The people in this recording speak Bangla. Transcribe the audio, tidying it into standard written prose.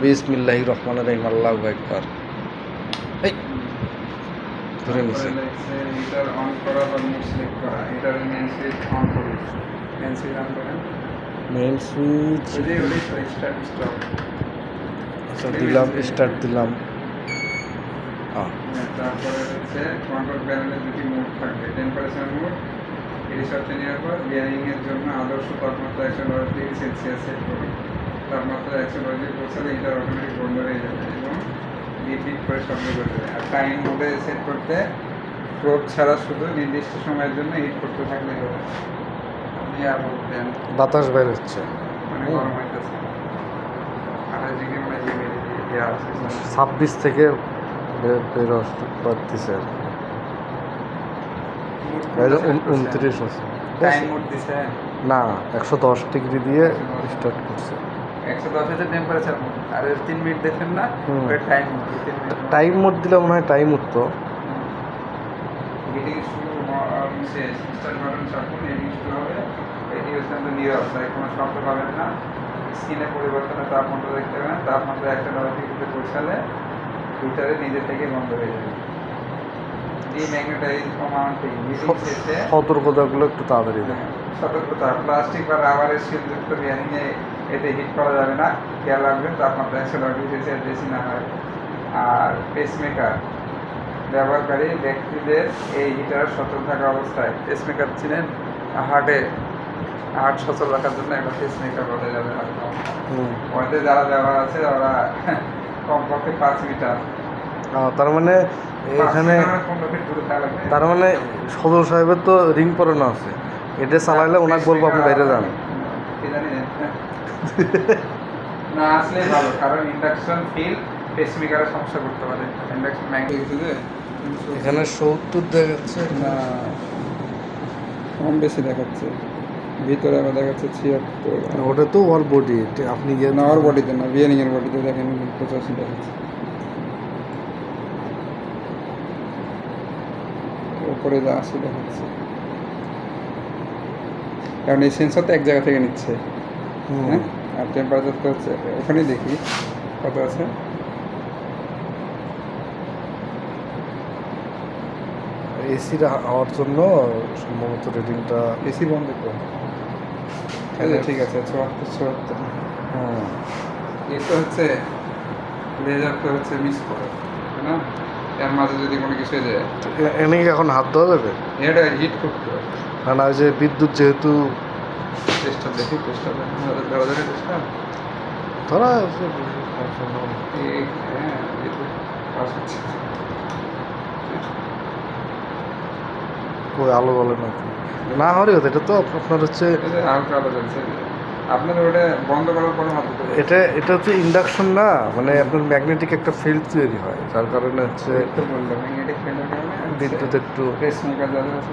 বিসমিল্লাহির রহমানির রহিম। আল্লাহু আকবার। এই ধরে নিছে এটার অন করা বা মোড সিলেক্ট করা, এটার মেইন সুইচ অন করুন। মেইন সুইচ অন করেন, মেইন সুইচ। ওই স্টার্ট স্টপ। আচ্ছা দিলাম, স্টার্ট দিলাম। তারপরে হচ্ছে কন্ট্রোল প্যানেলে দুটি মোড থাকবে, টেম্পারেচার মোড। এটি সবচেয়ে নেওয়ার পর বিয়ারিংয়ের জন্য আদর্শ তাপমাত্রা 110°C সেট করুন। তাপমাত্রা 110 পৌঁছালে এটা অটোমেটিক বন্ধ হয়ে যাবে এবং বিট করে শব্দ করবে। আর টাইম মোডে সেট করতে প্রোব ছাড়া শুধু নির্দিষ্ট সময়ের জন্য হিট করতে থাকলেই হবে। আপনি আর বলতেন বাতাস বের হচ্ছে, মানে গরম হইতেছে 28° মানে দেওয়া আছে 26 থেকে বের করতেছে আর কি। 29 আছে। টাইম মোড দিছে না, 110° দিয়ে স্টার্ট করছে। 110 হচ্ছে টেম্পারেচার মোড, আর 3 মিনিট দেখেন না, ওই time mode. 3 minute time mode দিলে মনে হয় টাইম উঠতো। হিটিং শুরু শেষ, স্টার্ট বাটন চাপুন, হিটিং শুরু হবে। এটি হচ্ছে নীরব, তাই কোনো শব্দ পাবেন না। স্ক্রিনে পরিবর্তনের তাপমাত্রা দেখতে পাবেন। তাপমাত্রা 110°তে পৌঁছালে হিটারে নিজে থেকে বন্ধ হয়ে যাবে। ডিম্যাগনেটাইজ মাউন্টিং, হিটিং শেষে সতর্কতাগুলো একটু তাড়াতাড়ি দেয়। সতর্কতা, প্লাস্টিক বা রাবারের শিলযুক্ত বিয়ারিংয়ে এতে হিট করা যাবে না, খেয়াল রাখবেন তাপমাত্রা 110°C বেশি না হয়। আর পেসমেকার, ব্যবহারকারী ব্যক্তিদের এই হিটার সচল থাকা অবস্থায়, পেসমেকার চিনেন, হার্ট সচল রাখার জন্য একটা পেসমেকার বলে যাবে। ওইতে যারা ব্যবহার আছে ওরা কমপক্ষে 5 মিটার, তার মানে এখানে, তার মানে সদর সাহেবের তো রিং পরানো আছে, এটা চালাইলে ওনাকে বলবো আপনি বাইরে যান। কি জানি না আসলে ভালো, কারণ ইন্ডাকশন ফিল পেসমেকারের সমস্যা করতে পারে। ইন্ডাকশন ম্যাগনেট যে এখানে 70 দেখাচ্ছে না, কম বেশি দেখাচ্ছে। ভিতরে আবার দেখাচ্ছে 76। ওটা তো ওর বডি, আপনি গিয়ে না, ওর বডিতে না, বিয়ারিং এর বডিতে দেখেন 85 দেখাচ্ছে। উপরে যা আছে দেখাচ্ছে, কারণ এই সেন্সর তো এক জায়গা থেকে নিচ্ছে। হ্যাঁ, আর টেম্পারেচার তো হচ্ছে ওখানেই দেখি কত আছে। এসির হওয়ার জন্য সম্ভবত রিডিংটা। এসি বন্ধ করো, ঠিক আছে 74। এটা হচ্ছে লেজার তো হচ্ছে মিস করে, তাই না? এর মাঝে যদি কোনো কিছু হয়ে যায়, এনে এখন হাত দেওয়া যাবে? এটা হিট করতে হবে না, ওই যে বিদ্যুৎ যেহেতু। চেষ্টা দেখি, চেষ্টা দেখি ধরা যাবে, চেষ্টা ধরা হ্যাঁ পাস হচ্ছে। ওই আলো বলে নাকি না হরে হতো, এটা তো আপনার হচ্ছে হালকা আলো জ্বলছে। আপনাদের ওটা বন্ধ করার পরে হাত দিতে হবে। এটা হচ্ছে ইন্ডাকশন না, মানে আপনার ম্যাগনেটিক একটা ফিল্ড তৈরি হয়, যার কারণে হচ্ছে বললাম ম্যাগনেটিক ফিল্ডের কারণে বিদ্যুৎ একটু পেসমেকার যাদের আছে